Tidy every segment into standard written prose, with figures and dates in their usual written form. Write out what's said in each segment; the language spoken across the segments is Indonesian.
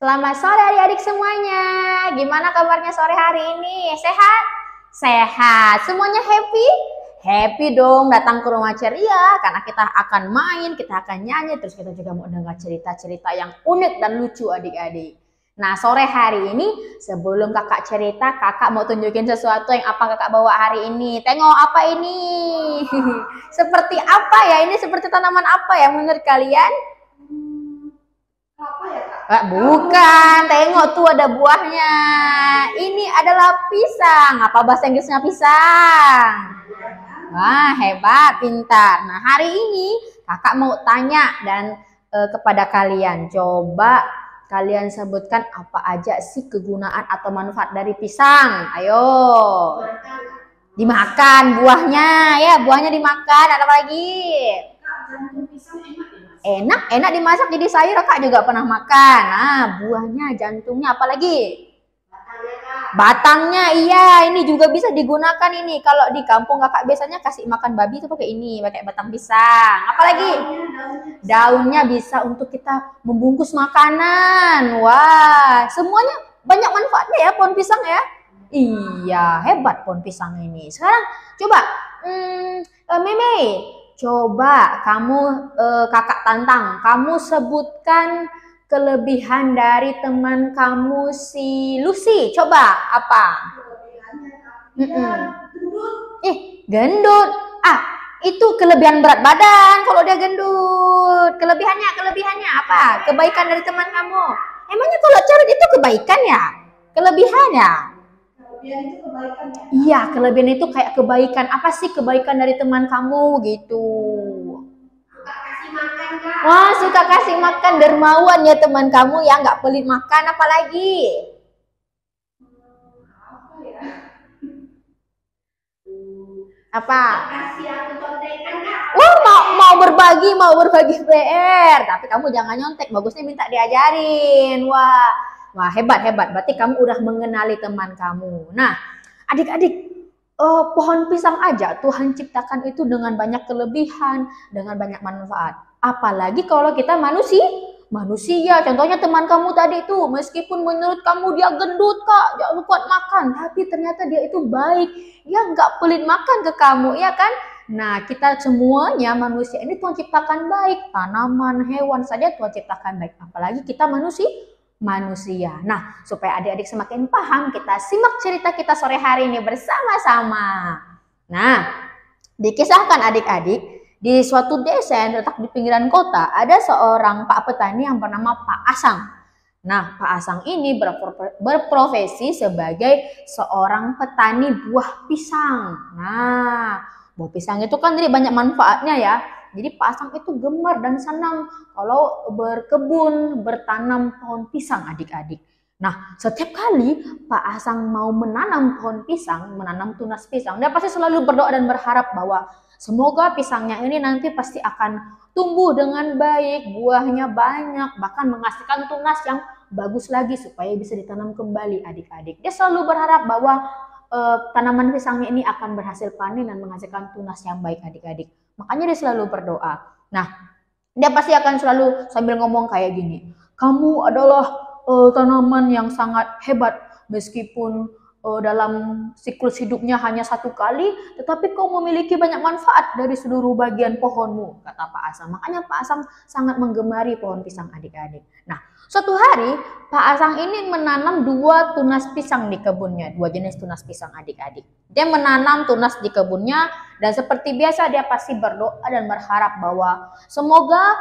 Selamat sore adik-adik semuanya. Gimana kabarnya sore hari ini? Sehat? Sehat. Semuanya happy? Happy dong datang ke rumah ceria karena kita akan main, kita akan nyanyi, terus kita juga mau dengar cerita-cerita yang unik dan lucu adik-adik. Nah, sore hari ini sebelum kakak cerita, kakak mau tunjukin sesuatu yang apa kakak bawa hari ini. Tengok apa ini? Seperti apa ya? Ini seperti tanaman apa ya menurut kalian? Apa ya, Kak? Bukan, tengok tuh ada buahnya. Ini adalah pisang. Apa bahasa Inggrisnya pisang? Wah, hebat, pintar. Nah, hari ini kakak mau tanya dan kepada kalian. Coba kalian sebutkan apa aja sih kegunaan atau manfaat dari pisang. Ayo. Dimakan buahnya, ya buahnya dimakan. Ada apa lagi? Jantung pisang Enak dimasak jadi sayur. Kak juga pernah makan. Nah, buahnya, jantungnya, apa lagi? Batangnya, iya, ini juga bisa digunakan ini. Kalau di kampung kakak biasanya kasih makan babi itu pakai ini, pakai batang pisang. Apalagi? Daunnya bisa untuk kita membungkus makanan. Wah, semuanya banyak manfaatnya ya pohon pisang ya. Iya, hebat pohon pisang ini. Sekarang coba, Meme, coba kamu kakak tantang, kamu sebutkan kelebihan dari teman kamu si Lucy. Coba apa? Gendut. Itu kelebihan berat badan kalau dia gendut. Kelebihannya apa? Kebaikan dari teman kamu. Emangnya kalau carut itu kebaikan ya? Kelebihan ya? Kelebihan itu kebaikan ya? Iya, kelebihan itu kayak kebaikan. Apa sih kebaikan dari teman kamu gitu? Makan, Kak. Wah, suka kasih makan, dermawan ya teman kamu ya, nggak pelit makan. Apalagi? Apa ya? Apa? Kasih aku contekan, Kak. Wah, mau berbagi PR. Tapi kamu jangan nyontek, bagusnya minta diajarin. Wah, hebat. Berarti kamu udah mengenali teman kamu. Nah, adik-adik, pohon pisang aja Tuhan ciptakan itu dengan banyak kelebihan, dengan banyak manfaat. Apalagi kalau kita manusia. Contohnya teman kamu tadi itu, meskipun menurut kamu dia gendut Kak, dia kuat makan, tapi ternyata dia itu baik. Dia nggak pelit makan ke kamu, ya kan? Nah, kita semuanya manusia ini Tuhan ciptakan baik. Tanaman, hewan saja Tuhan ciptakan baik. Apalagi kita manusia. Nah, supaya adik-adik semakin paham, kita simak cerita kita sore hari ini bersama-sama. Nah, dikisahkan adik-adik, di suatu desa yang terletak di pinggiran kota, ada seorang Pak petani yang bernama Pak Asang. Nah, Pak Asang ini berprofesi sebagai seorang petani buah pisang. Nah, buah pisang itu kan jadi banyak manfaatnya ya. Jadi Pak Asang itu gemar dan senang kalau berkebun, bertanam pohon pisang adik-adik. Nah, setiap kali Pak Asang mau menanam pohon pisang, menanam tunas pisang, dia pasti selalu berdoa dan berharap bahwa semoga pisangnya ini nanti pasti akan tumbuh dengan baik, buahnya banyak, bahkan menghasilkan tunas yang bagus lagi supaya bisa ditanam kembali adik-adik. Dia selalu berharap bahwa tanaman pisangnya ini akan berhasil panen dan menghasilkan tunas yang baik adik-adik. Makanya dia selalu berdoa. Nah, dia pasti akan selalu sambil ngomong kayak gini. Kamu adalah tanaman yang sangat hebat meskipun dalam siklus hidupnya hanya satu kali, tetapi kau memiliki banyak manfaat dari seluruh bagian pohonmu, kata Pak Asang. Makanya Pak Asang sangat menggemari pohon pisang adik-adik. Nah, suatu hari Pak Asang ini menanam 2 tunas pisang di kebunnya, 2 jenis tunas pisang adik-adik. Dia menanam tunas di kebunnya dan seperti biasa dia pasti berdoa dan berharap bahwa semoga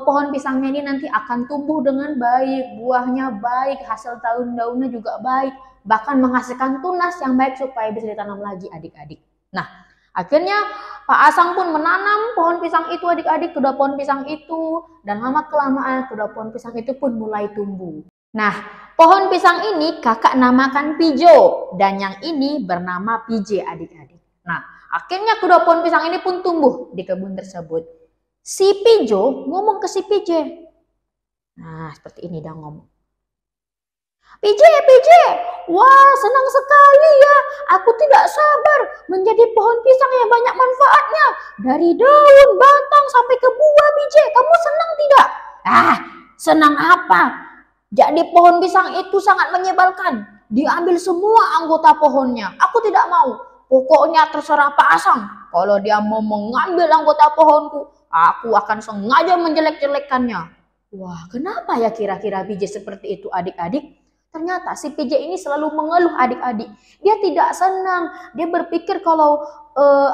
pohon pisangnya ini nanti akan tumbuh dengan baik, buahnya baik, hasil daun-daunnya juga baik, bahkan menghasilkan tunas yang baik supaya bisa ditanam lagi adik-adik. Nah, akhirnya Pak Asang pun menanam pohon pisang itu adik-adik, kedua pohon pisang itu, dan lama-kelamaan kedua pohon pisang itu pun mulai tumbuh. Nah, pohon pisang ini kakak namakan Pijo, dan yang ini bernama Pije adik-adik. Nah, akhirnya kedua pohon pisang ini pun tumbuh di kebun tersebut. Si Pijo ngomong ke si Pije. Nah, seperti ini dia ngomong. Pije, wah senang sekali ya. Aku tidak sabar menjadi pohon pisang yang banyak manfaatnya. Dari daun, batang sampai ke buah, Pije. Kamu senang tidak? Senang apa? Jadi pohon pisang itu sangat menyebalkan. Diambil semua anggota pohonnya. Aku tidak mau. Pokoknya terserah Pak Asang. Kalau dia mau mengambil anggota pohonku, aku akan sengaja menjelek-jelekkannya. Wah, kenapa ya kira-kira PJ seperti itu adik-adik? Ternyata si PJ ini selalu mengeluh adik-adik. Dia tidak senang. Dia berpikir kalau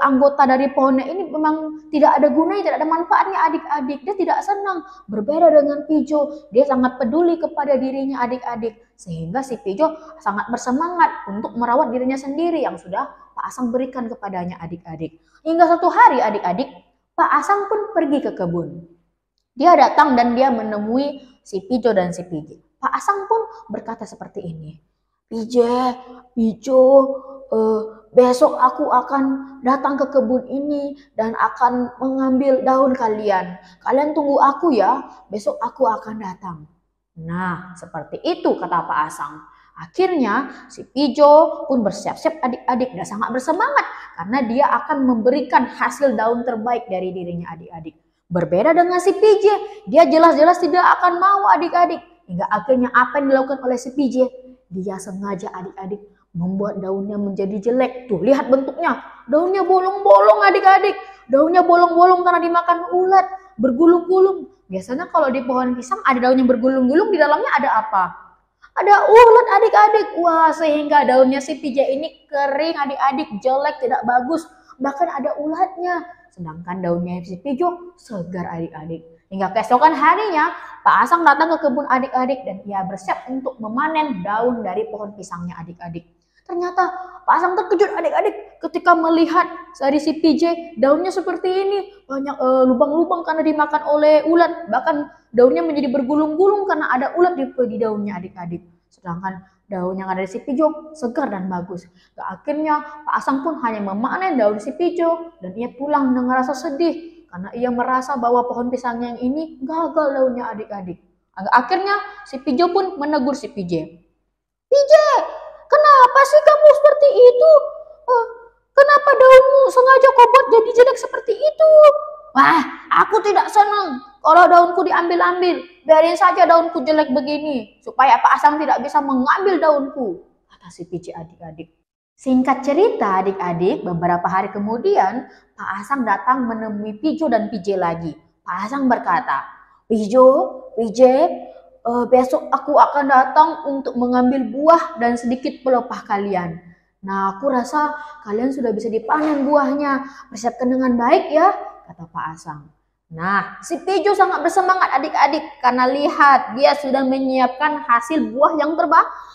anggota dari pohonnya ini memang tidak ada gunanya, tidak ada manfaatnya adik-adik. Dia tidak senang. Berbeda dengan Pijo, dia sangat peduli kepada dirinya adik-adik. Sehingga si Pijo sangat bersemangat untuk merawat dirinya sendiri yang sudah Pak Asang berikan kepadanya adik-adik. Hingga suatu hari adik-adik, Pak Asang pun pergi ke kebun. Dia datang dan dia menemui si Pijo dan si Pije. Pak Asang pun berkata seperti ini. Pijo, besok aku akan datang ke kebun ini dan akan mengambil daun kalian. Kalian tunggu aku ya, besok aku akan datang. Nah, seperti itu kata Pak Asang. Akhirnya si Pijo pun bersiap-siap adik-adik dan sangat bersemangat karena dia akan memberikan hasil daun terbaik dari dirinya adik-adik. Berbeda dengan si PJ, dia jelas-jelas tidak akan mau adik-adik. Hingga akhirnya apa yang dilakukan oleh si PJ? Dia sengaja adik-adik membuat daunnya menjadi jelek. Tuh, lihat bentuknya. Daunnya bolong-bolong adik-adik. Daunnya bolong-bolong karena dimakan ulat. Bergulung-gulung. Biasanya kalau di pohon pisang ada daun yang bergulung-gulung, di dalamnya ada apa? Ada ulat adik-adik. Wah, sehingga daunnya si PJ ini kering adik-adik, jelek, tidak bagus. Bahkan ada ulatnya. Sedangkan daunnya si Pijo segar adik-adik. Hingga keesokan harinya, Pak Asang datang ke kebun adik-adik dan ia bersiap untuk memanen daun dari pohon pisangnya adik-adik. Ternyata Pak Asang terkejut adik-adik ketika melihat dari si PJ daunnya seperti ini. Banyak lubang-lubang karena dimakan oleh ulat. Bahkan daunnya menjadi bergulung-gulung karena ada ulat di daunnya adik-adik. Sedangkan daun yang ada di si Pijo segar dan bagus. Akhirnya Pak Asang pun hanya memanen daun si Pijo dan ia pulang dengan rasa sedih karena ia merasa bahwa pohon pisangnya yang ini gagal daunnya adik-adik. Akhirnya si Pijo pun menegur si PJ. PJ, kenapa sih kamu seperti itu? Kenapa daunmu sengaja kau buat jadi jelek seperti itu? Wah, aku tidak senang kalau daunku diambil-ambil. Biarin saja daunku jelek begini, supaya Pak Asang tidak bisa mengambil daunku, kata si PJ adik-adik. Singkat cerita adik-adik, beberapa hari kemudian Pak Asang datang menemui Pijo dan PJ lagi. Pak Asang berkata, Pijo, PJ, besok aku akan datang untuk mengambil buah dan sedikit pelepah kalian. Nah, aku rasa kalian sudah bisa dipanen buahnya. Persiapkan dengan baik ya, kata Pak Asang. Nah, si Pijo sangat bersemangat adik-adik karena lihat dia sudah menyiapkan hasil buah yang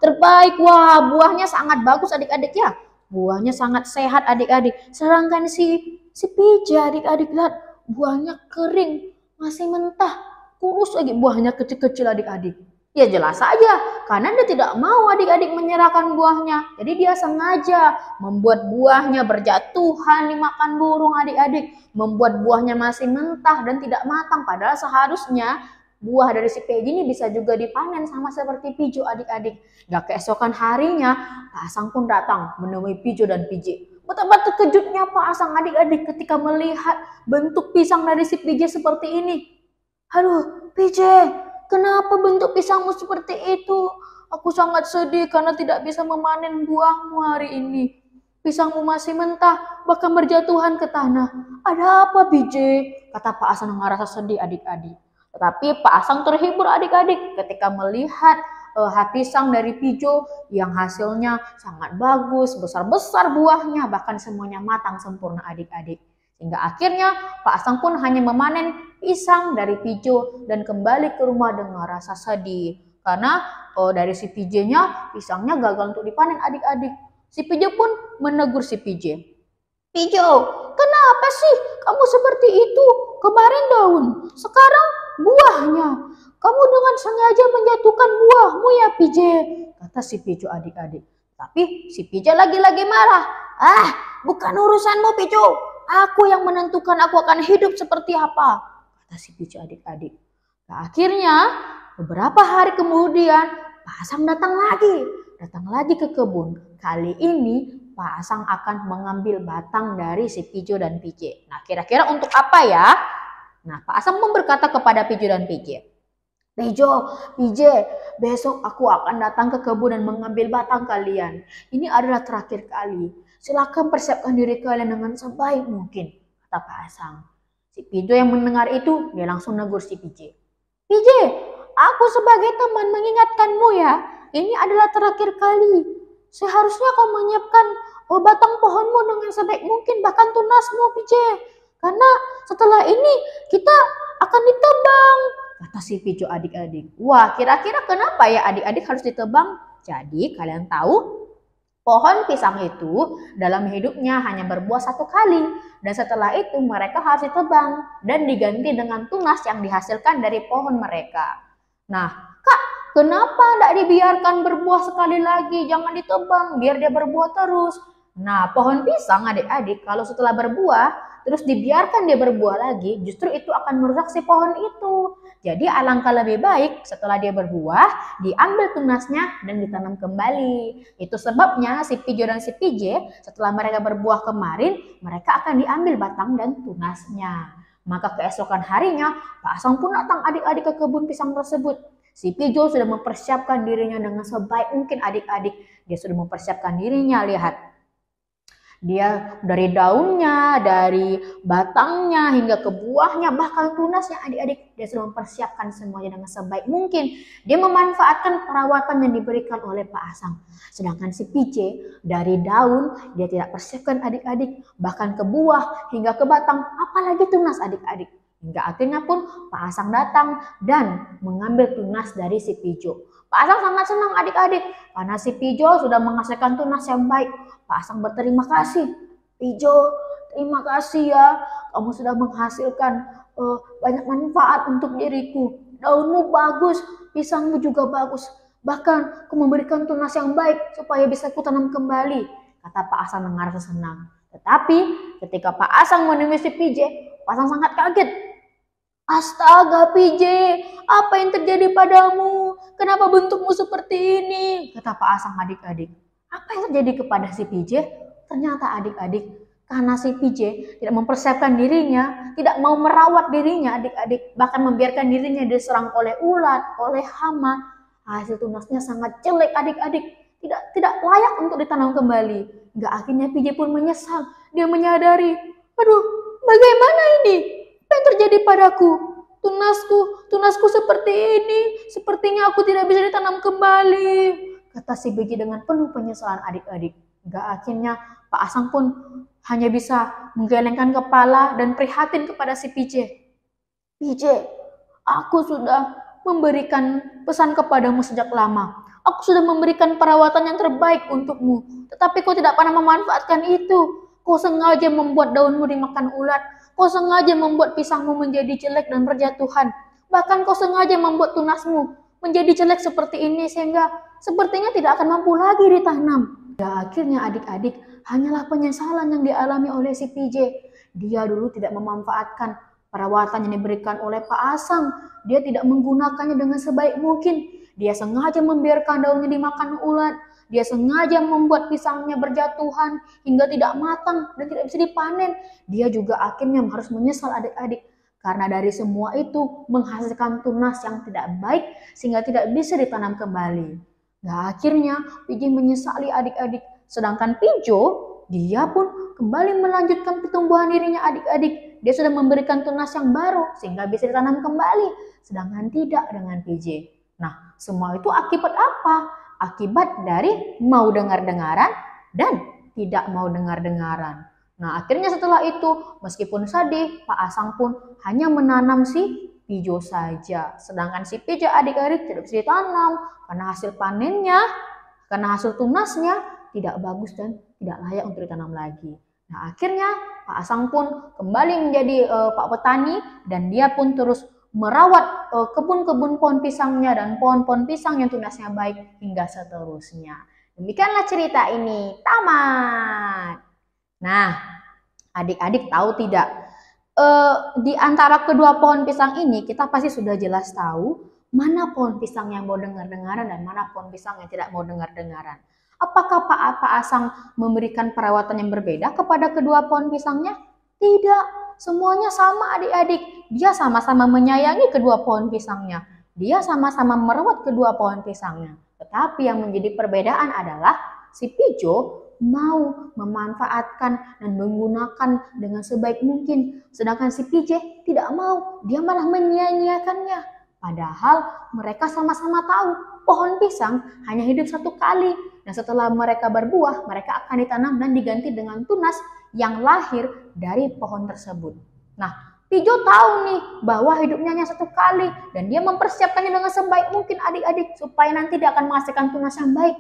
terbaik. Wah, buahnya sangat bagus adik-adik ya. Buahnya sangat sehat adik-adik. Sedangkan si Pijo adik-adik lihat buahnya kering, masih mentah, kurus lagi buahnya kecil-kecil adik-adik. Ya jelas saja, karena dia tidak mau adik-adik menyerahkan buahnya. Jadi dia sengaja membuat buahnya berjatuhan dimakan burung adik-adik. Membuat buahnya masih mentah dan tidak matang. Padahal seharusnya buah dari si PJ ini bisa juga dipanen sama seperti Pijo adik-adik. Gak keesokan harinya, Pak Asang pun datang menemui Pijo dan PJ. Betapa terkejutnya Pak Asang adik-adik ketika melihat bentuk pisang dari si PJ seperti ini. Aduh, PJ, kenapa bentuk pisangmu seperti itu? Aku sangat sedih karena tidak bisa memanen buahmu hari ini. Pisangmu masih mentah, bahkan berjatuhan ke tanah. Ada apa, PJ? Kata Pak Asang dengan rasa sedih adik-adik. Tetapi Pak Asang terhibur adik-adik ketika melihat pisang dari Pijo yang hasilnya sangat bagus, besar-besar buahnya, bahkan semuanya matang sempurna adik-adik. Hingga akhirnya Pak Asang pun hanya memanen pisang dari Pijo dan kembali ke rumah dengan rasa sedih. Karena dari si PJ-nya pisangnya gagal untuk dipanen adik-adik. Si Pijo pun menegur si PJ. Pijo, kenapa sih kamu seperti itu? Kemarin daun, sekarang buahnya. Kamu dengan sengaja menjatuhkan buahmu ya PJ, kata si Pijo adik-adik. Tapi si PJ lagi-lagi marah. Ah, bukan urusanmu Pijo. Aku yang menentukan aku akan hidup seperti apa, kata si Pijo adik-adik. Nah, akhirnya beberapa hari kemudian Pak Asang datang lagi ke kebun. Kali ini Pak Asang akan mengambil batang dari si Pijo dan PJ. Nah, kira-kira untuk apa ya? Nah, Pak Asang pun berkata kepada Pijo dan PJ, Pijo, PJ, besok aku akan datang ke kebun dan mengambil batang kalian. Ini adalah terakhir kali. Silakan persiapkan diri kalian dengan sebaik mungkin, kata Pak Asang. Si Pijo yang mendengar itu, dia langsung negur si PJ. PJ, aku sebagai teman mengingatkanmu ya, ini adalah terakhir kali. Seharusnya kau menyiapkan batang pohonmu dengan sebaik mungkin, bahkan tunasmu, PJ. Karena setelah ini kita akan ditebang, kata si Pijo adik-adik. Wah, kira-kira kenapa ya adik-adik harus ditebang? Jadi kalian tahu, pohon pisang itu dalam hidupnya hanya berbuah satu kali. Dan setelah itu mereka harus ditebang dan diganti dengan tunas yang dihasilkan dari pohon mereka. Nah, Kak, kenapa tidak dibiarkan berbuah sekali lagi? Jangan ditebang, biar dia berbuah terus. Nah, pohon pisang adik-adik kalau setelah berbuah, terus dibiarkan dia berbuah lagi, justru itu akan merusak si pohon itu. Jadi alangkah lebih baik setelah dia berbuah, diambil tunasnya dan ditanam kembali. Itu sebabnya si Pijo dan si PJ setelah mereka berbuah kemarin, mereka akan diambil batang dan tunasnya. Maka keesokan harinya, Pak Asang pun datang adik-adik ke kebun pisang tersebut. Si Pijo sudah mempersiapkan dirinya dengan sebaik mungkin adik-adik. Dia sudah mempersiapkan dirinya, lihat. Dia dari daunnya, dari batangnya, hingga ke buahnya, bahkan tunasnya adik-adik. Dia sudah mempersiapkan semuanya dengan sebaik mungkin. Dia memanfaatkan perawatan yang diberikan oleh Pak Asang. Sedangkan si PJ dari daun, dia tidak persiapkan adik-adik. Bahkan ke buah, hingga ke batang, apalagi tunas adik-adik. Hingga akhirnya pun Pak Asang datang dan mengambil tunas dari si Pijo. Pak Asang sangat senang adik-adik karena si Pijo sudah menghasilkan tunas yang baik. Pak Asang berterima kasih. Pijo, terima kasih ya. Kamu sudah menghasilkan banyak manfaat untuk diriku. Daunmu bagus, pisangmu juga bagus. Bahkan aku memberikan tunas yang baik supaya bisa kutanam kembali, kata Pak Asang dengan rasa senang. Tetapi ketika Pak Asang menemui si PJ, Pak Asang sangat kaget. Astaga PJ, apa yang terjadi padamu? Kenapa bentukmu seperti ini? Kata Pak Asang adik-adik. Apa yang terjadi kepada si PJ? Ternyata adik-adik, karena si PJ tidak mempersiapkan dirinya, tidak mau merawat dirinya adik-adik, bahkan membiarkan dirinya diserang oleh ulat, oleh hama. Hasil tunasnya sangat jelek adik-adik, tidak layak untuk ditanam kembali. Hingga akhirnya PJ pun menyesal. Dia menyadari, aduh, bagaimana ini? Apa yang terjadi padaku? Tunasku seperti ini. Sepertinya aku tidak bisa ditanam kembali, kata si PJ dengan penuh penyesalan adik-adik. Hingga akhirnya Pak Asang pun hanya bisa menggelengkan kepala dan prihatin kepada si PJ. PJ, aku sudah memberikan pesan kepadamu sejak lama. Aku sudah memberikan perawatan yang terbaik untukmu. Tetapi kau tidak pernah memanfaatkan itu. Kau sengaja membuat daunmu dimakan ulat. Kau sengaja membuat pisangmu menjadi jelek dan berjatuhan. Bahkan kau sengaja membuat tunasmu menjadi jelek seperti ini sehingga sepertinya tidak akan mampu lagi ditanam. Ya, akhirnya adik-adik hanyalah penyesalan yang dialami oleh si PJ. Dia dulu tidak memanfaatkan perawatan yang diberikan oleh Pak Asang. Dia tidak menggunakannya dengan sebaik mungkin. Dia sengaja membiarkan daunnya dimakan ulat. Dia sengaja membuat pisangnya berjatuhan hingga tidak matang dan tidak bisa dipanen. Dia juga akhirnya harus menyesal adik-adik. Karena dari semua itu menghasilkan tunas yang tidak baik sehingga tidak bisa ditanam kembali. Nah, akhirnya PJ menyesali adik-adik. Sedangkan Pijo, dia pun kembali melanjutkan pertumbuhan dirinya adik-adik. Dia sudah memberikan tunas yang baru sehingga bisa ditanam kembali. Sedangkan tidak dengan PJ. Nah, semua itu akibat apa? Akibat dari mau dengar-dengaran dan tidak mau dengar-dengaran. Nah, akhirnya setelah itu, meskipun sedih, Pak Asang pun hanya menanam si Pijo saja. Sedangkan si Pijo adik-adik tidak bisa ditanam karena hasil panennya, karena hasil tunasnya tidak bagus dan tidak layak untuk ditanam lagi. Nah, akhirnya Pak Asang pun kembali menjadi Pak Petani dan dia pun terus merawat kebun-kebun pohon pisangnya dan pohon-pohon pisang yang tunasnya baik hingga seterusnya. Demikianlah cerita ini. Tamat. Nah, adik-adik tahu tidak? Di antara kedua pohon pisang ini kita pasti sudah jelas tahu mana pohon pisang yang mau dengar-dengaran dan mana pohon pisang yang tidak mau dengar-dengaran. Apakah Pak Asang memberikan perawatan yang berbeda kepada kedua pohon pisangnya? Tidak. Semuanya sama adik-adik. Dia sama-sama menyayangi kedua pohon pisangnya. Dia sama-sama merawat kedua pohon pisangnya. Tetapi yang menjadi perbedaan adalah si Pijo mau memanfaatkan dan menggunakan dengan sebaik mungkin. Sedangkan si PJ tidak mau, dia malah menyia-nyiakannya. Padahal mereka sama-sama tahu pohon pisang hanya hidup satu kali. Dan setelah mereka berbuah, mereka akan ditanam dan diganti dengan tunas yang lahir dari pohon tersebut. Nah, Pijo tahu nih bahwa hidupnya hanya satu kali. Dan dia mempersiapkannya dengan sebaik mungkin adik-adik. Supaya nanti dia akan menghasilkan tunas yang baik.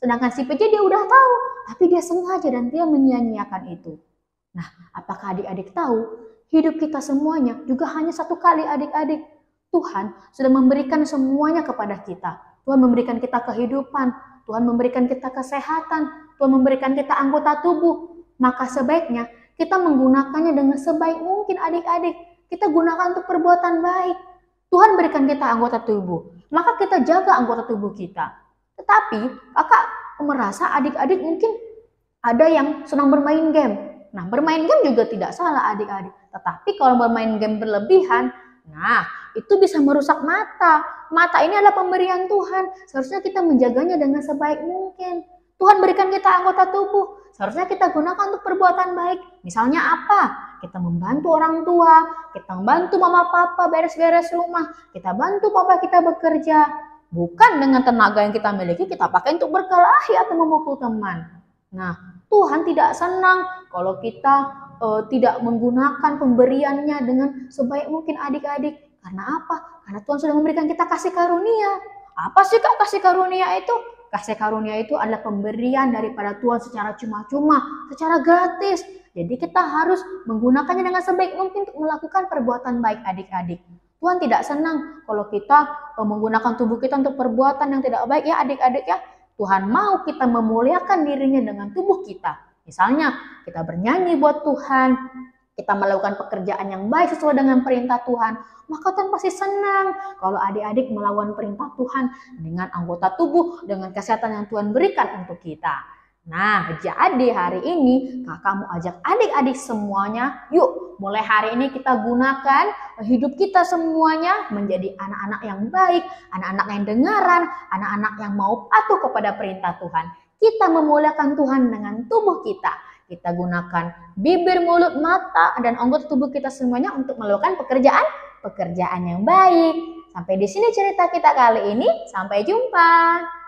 Sedangkan si PJ dia udah tahu, tapi dia sengaja dan dia menyia-nyiakan itu. Nah, apakah adik-adik tahu? Hidup kita semuanya juga hanya satu kali adik-adik. Tuhan sudah memberikan semuanya kepada kita. Tuhan memberikan kita kehidupan, Tuhan memberikan kita kesehatan, Tuhan memberikan kita anggota tubuh. Maka sebaiknya kita menggunakannya dengan sebaik mungkin adik-adik. Kita gunakan untuk perbuatan baik. Tuhan berikan kita anggota tubuh, maka kita jaga anggota tubuh kita. Tetapi kakak merasa adik-adik mungkin ada yang senang bermain game. Nah, bermain game juga tidak salah adik-adik. Tetapi kalau bermain game berlebihan, nah itu bisa merusak mata. Mata ini adalah pemberian Tuhan. Seharusnya kita menjaganya dengan sebaik mungkin. Tuhan berikan kita anggota tubuh. Seharusnya kita gunakan untuk perbuatan baik. Misalnya apa? Kita membantu orang tua. Kita membantu mama papa beres-beres rumah. Kita bantu papa kita bekerja. Bukan dengan tenaga yang kita miliki, kita pakai untuk berkelahi atau memukul teman. Nah, Tuhan tidak senang kalau kita tidak menggunakan pemberiannya dengan sebaik mungkin adik-adik. Karena apa? Karena Tuhan sudah memberikan kita kasih karunia. Apa sih Kak kasih karunia itu? Kasih karunia itu adalah pemberian daripada Tuhan secara cuma-cuma, secara gratis. Jadi kita harus menggunakannya dengan sebaik mungkin untuk melakukan perbuatan baik adik-adik. Tuhan tidak senang kalau kita menggunakan tubuh kita untuk perbuatan yang tidak baik ya adik-adik ya. Tuhan mau kita memuliakan dirinya dengan tubuh kita. Misalnya kita bernyanyi buat Tuhan, kita melakukan pekerjaan yang baik sesuai dengan perintah Tuhan. Maka Tuhan pasti senang kalau adik-adik melawan perintah Tuhan dengan anggota tubuh, dengan kesehatan yang Tuhan berikan untuk kita. Nah, jadi hari ini kakak mau ajak adik-adik semuanya, yuk mulai hari ini kita gunakan hidup kita semuanya menjadi anak-anak yang baik, anak-anak yang dengaran, anak-anak yang mau patuh kepada perintah Tuhan. Kita memuliakan Tuhan dengan tubuh kita. Kita gunakan bibir, mulut, mata, dan anggota tubuh kita semuanya untuk melakukan pekerjaan yang baik. Sampai di sini cerita kita kali ini. Sampai jumpa.